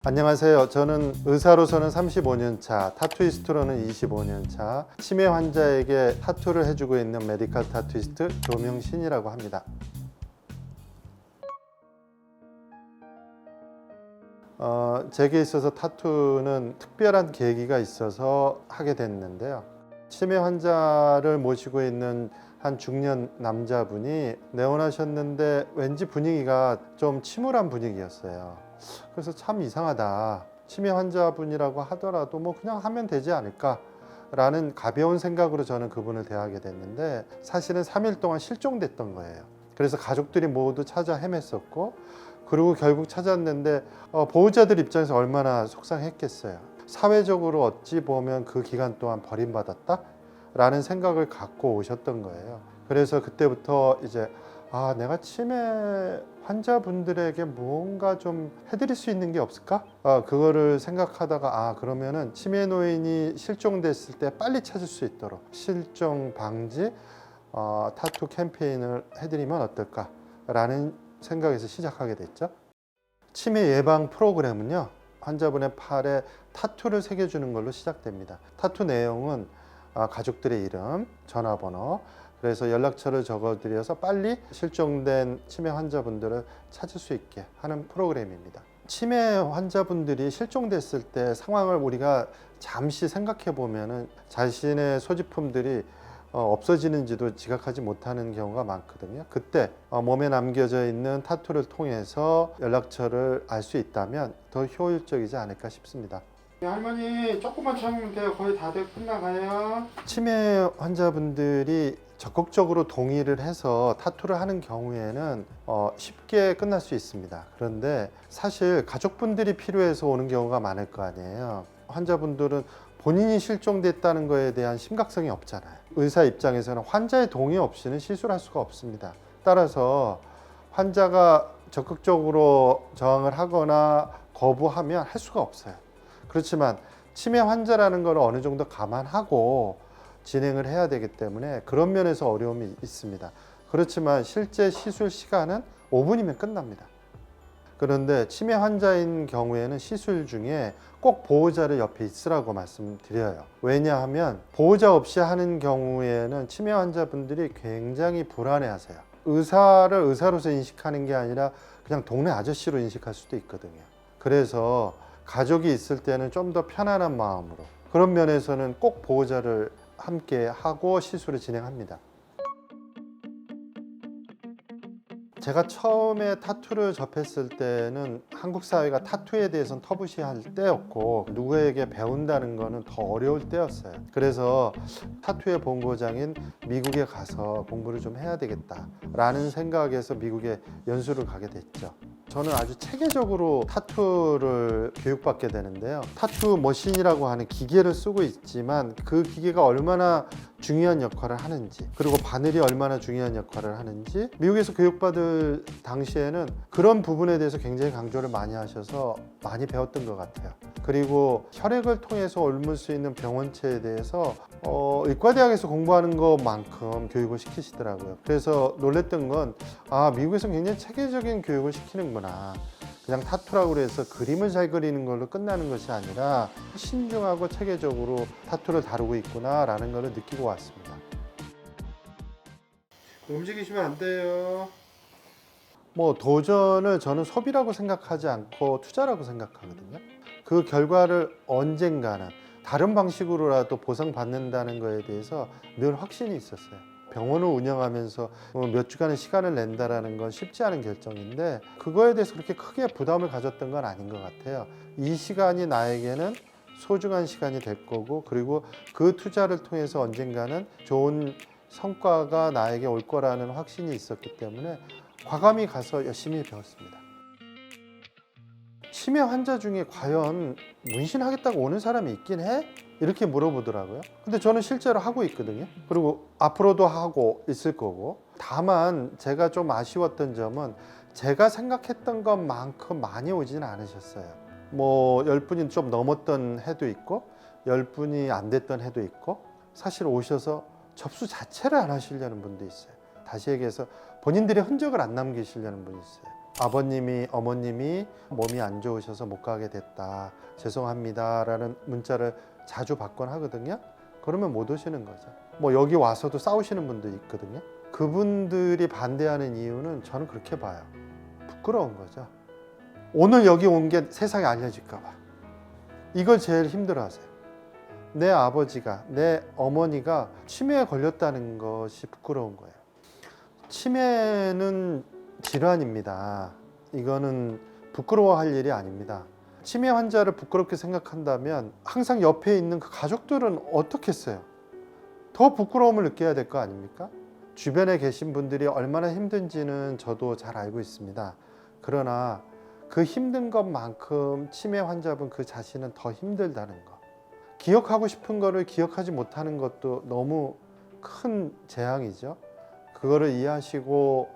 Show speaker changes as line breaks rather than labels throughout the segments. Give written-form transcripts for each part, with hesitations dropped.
안녕하세요. 저는 의사로서는 35년 차, 타투이스트로는 25년 차, 치매 환자에게 타투를 해주고 있는 메디컬 타투이스트 조명신이라고 합니다. 제게 있어서 타투는 특별한 계기가 있어서 하게 됐는데요. 치매 환자를 모시고 있는 한 중년 남자분이 내원하셨는데 왠지 분위기가 좀 침울한 분위기였어요. 그래서 참 이상하다. 치매 환자분이라고 하더라도 뭐 그냥 하면 되지 않을까 라는 가벼운 생각으로 저는 그분을 대하게 됐는데, 사실은 3일 동안 실종됐던 거예요. 그래서 가족들이 모두 찾아 헤맸었고, 그리고 결국 찾았는데 보호자들 입장에서 얼마나 속상했겠어요. 사회적으로 어찌 보면 그 기간 동안 버림받았다 라는 생각을 갖고 오셨던 거예요. 그래서 그때부터 이제 내가 치매 환자분들에게 뭔가 좀 해드릴 수 있는 게 없을까? 그거를 생각하다가 그러면은 치매 노인이 실종됐을 때 빨리 찾을 수 있도록 실종 방지 타투 캠페인을 해드리면 어떨까? 라는 생각에서 시작하게 됐죠. 치매 예방 프로그램은요, 환자분의 팔에 타투를 새겨주는 걸로 시작됩니다. 타투 내용은 가족들의 이름, 전화번호, 그래서 연락처를 적어드려서 빨리 실종된 치매 환자분들을 찾을 수 있게 하는 프로그램입니다. 치매 환자분들이 실종됐을 때 상황을 우리가 잠시 생각해 보면은 자신의 소지품들이 없어지는지도 지각하지 못하는 경우가 많거든요. 그때 몸에 남겨져 있는 타투를 통해서 연락처를 알 수 있다면 더 효율적이지 않을까 싶습니다.
할머니 조금만 참으면 돼요. 거의 다 돼 끝나가요.
치매 환자분들이 적극적으로 동의를 해서 타투를 하는 경우에는 쉽게 끝날 수 있습니다. 그런데 사실 가족분들이 필요해서 오는 경우가 많을 거 아니에요. 환자분들은 본인이 실종됐다는 것에 대한 심각성이 없잖아요. 의사 입장에서는 환자의 동의 없이는 시술할 수가 없습니다. 따라서 환자가 적극적으로 저항을 하거나 거부하면 할 수가 없어요. 그렇지만 치매 환자라는 걸 어느 정도 감안하고 진행을 해야 되기 때문에 그런 면에서 어려움이 있습니다. 그렇지만 실제 시술 시간은 5분이면 끝납니다. 그런데 치매 환자인 경우에는 시술 중에 꼭 보호자를 옆에 있으라고 말씀드려요. 왜냐하면 보호자 없이 하는 경우에는 치매 환자분들이 굉장히 불안해하세요. 의사를 의사로서 인식하는 게 아니라 그냥 동네 아저씨로 인식할 수도 있거든요. 그래서 가족이 있을 때는 좀 더 편안한 마음으로, 그런 면에서는 꼭 보호자를 함께 하고 시술을 진행합니다. 제가 처음에 타투를 접했을 때는 한국 사회가 타투에 대해서는 터부시할 때였고, 누구에게 배운다는 거는 더 어려울 때였어요. 그래서 타투의 본고장인 미국에 가서 공부를 좀 해야 되겠다 라는 생각에서 미국에 연수를 가게 됐죠. 저는 아주 체계적으로 타투를 교육받게 되는데요. 타투 머신이라고 하는 기계를 쓰고 있지만 그 기계가 얼마나 중요한 역할을 하는지, 그리고 바늘이 얼마나 중요한 역할을 하는지 미국에서 교육받을 당시에는 그런 부분에 대해서 굉장히 강조를 많이 하셔서 많이 배웠던 것 같아요. 그리고 혈액을 통해서 옮을 수 있는 병원체에 대해서 의과대학에서 공부하는 것만큼 교육을 시키시더라고요. 그래서 놀랬던 건 미국에서 굉장히 체계적인 교육을 시키는구나. 그냥 타투라고 해서 그림을 잘 그리는 걸로 끝나는 것이 아니라 신중하고 체계적으로 타투를 다루고 있구나 라는 걸 느끼고 왔습니다.
움직이시면 안 돼요.
도전을 저는 소비라고 생각하지 않고 투자라고 생각하거든요. 그 결과를 언젠가는 다른 방식으로라도 보상받는다는 것에 대해서 늘 확신이 있었어요. 병원을 운영하면서 몇 주간의 시간을 낸다라는 건 쉽지 않은 결정인데, 그거에 대해서 그렇게 크게 부담을 가졌던 건 아닌 것 같아요. 이 시간이 나에게는 소중한 시간이 될 거고, 그리고 그 투자를 통해서 언젠가는 좋은 성과가 나에게 올 거라는 확신이 있었기 때문에 과감히 가서 열심히 배웠습니다. 치매 환자 중에 과연 문신하겠다고 오는 사람이 있긴 해? 이렇게 물어보더라고요. 근데 저는 실제로 하고 있거든요. 그리고 앞으로도 하고 있을 거고. 다만 제가 좀 아쉬웠던 점은 제가 생각했던 것만큼 많이 오지는 않으셨어요. 10분이 좀 넘었던 해도 있고 10분이 안 됐던 해도 있고, 사실 오셔서 접수 자체를 안 하시려는 분도 있어요. 다시 얘기해서 본인들의 흔적을 안 남기시려는 분이 있어요. 아버님이 어머님이 몸이 안 좋으셔서 못 가게 됐다, 죄송합니다라는 문자를 자주 받곤 하거든요. 그러면 못 오시는 거죠. 뭐 여기 와서도 싸우시는 분도 있거든요. 그분들이 반대하는 이유는 저는 그렇게 봐요. 부끄러운 거죠. 오늘 여기 온 게 세상에 알려질까 봐. 이걸 제일 힘들어하세요. 내 아버지가, 내 어머니가 치매에 걸렸다는 것이 부끄러운 거예요. 치매는 질환입니다. 이거는 부끄러워할 일이 아닙니다. 치매 환자를 부끄럽게 생각한다면 항상 옆에 있는 그 가족들은 어떻겠어요? 더 부끄러움을 느껴야 될 거 아닙니까? 주변에 계신 분들이 얼마나 힘든지는 저도 잘 알고 있습니다. 그러나 그 힘든 것만큼 치매 환자분 그 자신은 더 힘들다는 거. 기억하고 싶은 거를 기억하지 못하는 것도 너무 큰 재앙이죠. 그거를 이해하시고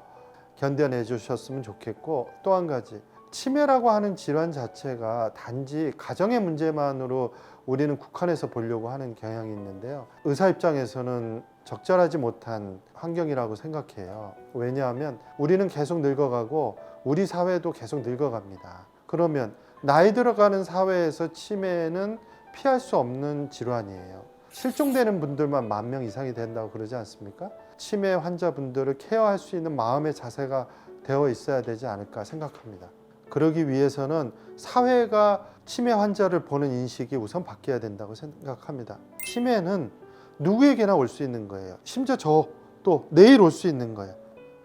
견뎌내 주셨으면 좋겠고, 또 한 가지, 치매라고 하는 질환 자체가 단지 가정의 문제만으로 우리는 국한해서 보려고 하는 경향이 있는데요. 의사 입장에서는 적절하지 못한 환경이라고 생각해요. 왜냐하면 우리는 계속 늙어가고 우리 사회도 계속 늙어갑니다. 그러면 나이 들어가는 사회에서 치매는 피할 수 없는 질환이에요. 실종되는 분들만 10,000명 이상이 된다고 그러지 않습니까? 치매 환자분들을 케어할 수 있는 마음의 자세가 되어 있어야 되지 않을까 생각합니다. 그러기 위해서는 사회가 치매 환자를 보는 인식이 우선 바뀌어야 된다고 생각합니다. 치매는 누구에게나 올 수 있는 거예요. 심지어 저도 내일 올 수 있는 거예요.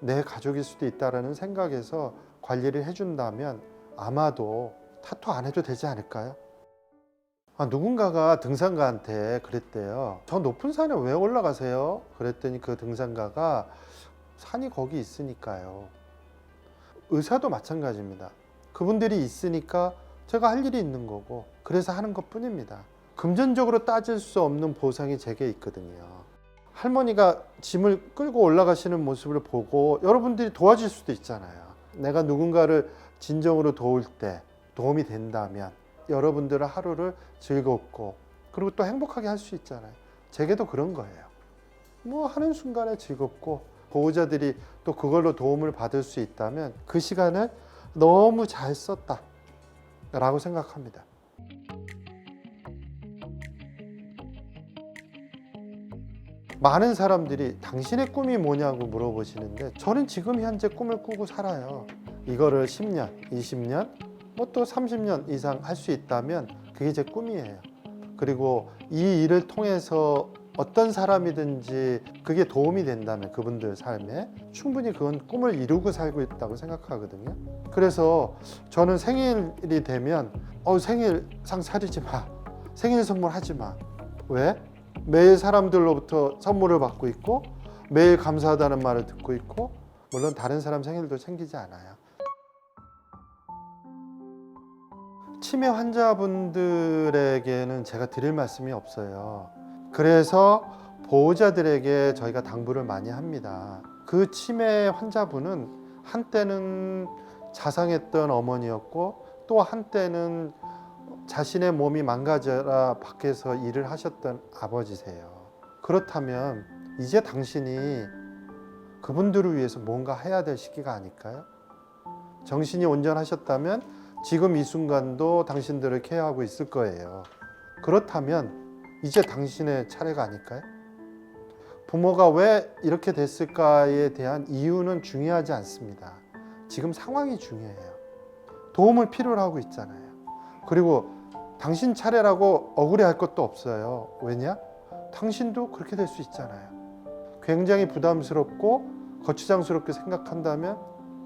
내 가족일 수도 있다는 생각에서 관리를 해준다면 아마도 타투 안 해도 되지 않을까요? 누군가가 등산가한테 그랬대요. 저 높은 산에 왜 올라가세요? 그랬더니 그 등산가가 산이 거기 있으니까요. 의사도 마찬가지입니다. 그분들이 있으니까 제가 할 일이 있는 거고, 그래서 하는 것 뿐입니다. 금전적으로 따질 수 없는 보상이 제게 있거든요. 할머니가 짐을 끌고 올라가시는 모습을 보고 여러분들이 도와줄 수도 있잖아요. 내가 누군가를 진정으로 도울 때 도움이 된다면 여러분들의 하루를 즐겁고 그리고 또 행복하게 할 수 있잖아요. 제게도 그런 거예요. 뭐 하는 순간에 즐겁고 보호자들이 또 그걸로 도움을 받을 수 있다면 그 시간을 너무 잘 썼다 라고 생각합니다. 많은 사람들이 당신의 꿈이 뭐냐고 물어보시는데 저는 지금 현재 꿈을 꾸고 살아요. 이거를 10년, 20년, 뭐 또 30년 이상 할 수 있다면 그게 제 꿈이에요. 그리고 이 일을 통해서 어떤 사람이든지 그게 도움이 된다면 그분들 삶에 충분히 그건 꿈을 이루고 살고 있다고 생각하거든요. 그래서 저는 생일이 되면 생일상 차리지 마, 생일 선물 하지 마. 왜? 매일 사람들로부터 선물을 받고 있고 매일 감사하다는 말을 듣고 있고, 물론 다른 사람 생일도 챙기지 않아요. 치매 환자분들에게는 제가 드릴 말씀이 없어요. 그래서 보호자들에게 저희가 당부를 많이 합니다. 그 치매 환자분은 한때는 자상했던 어머니였고 또 한때는 자신의 몸이 망가져라 밖에서 일을 하셨던 아버지세요. 그렇다면 이제 당신이 그분들을 위해서 뭔가 해야 될 시기가 아닐까요? 정신이 온전하셨다면 지금 이 순간도 당신들을 케어하고 있을 거예요. 그렇다면 이제 당신의 차례가 아닐까요? 부모가 왜 이렇게 됐을까에 대한 이유는 중요하지 않습니다. 지금 상황이 중요해요. 도움을 필요로 하고 있잖아요. 그리고 당신 차례라고 억울해할 것도 없어요. 왜냐? 당신도 그렇게 될 수 있잖아요. 굉장히 부담스럽고 거추장스럽게 생각한다면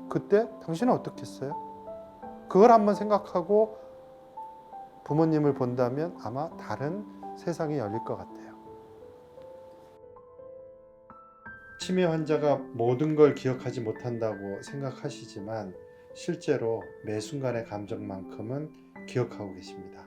그때 당신은 어떻겠어요? 그걸 한번 생각하고 부모님을 본다면 아마 다른 세상이 열릴 것 같아요. 치매 환자가 모든 걸 기억하지 못한다고 생각하시지만 실제로 매 순간의 감정만큼은 기억하고 계십니다.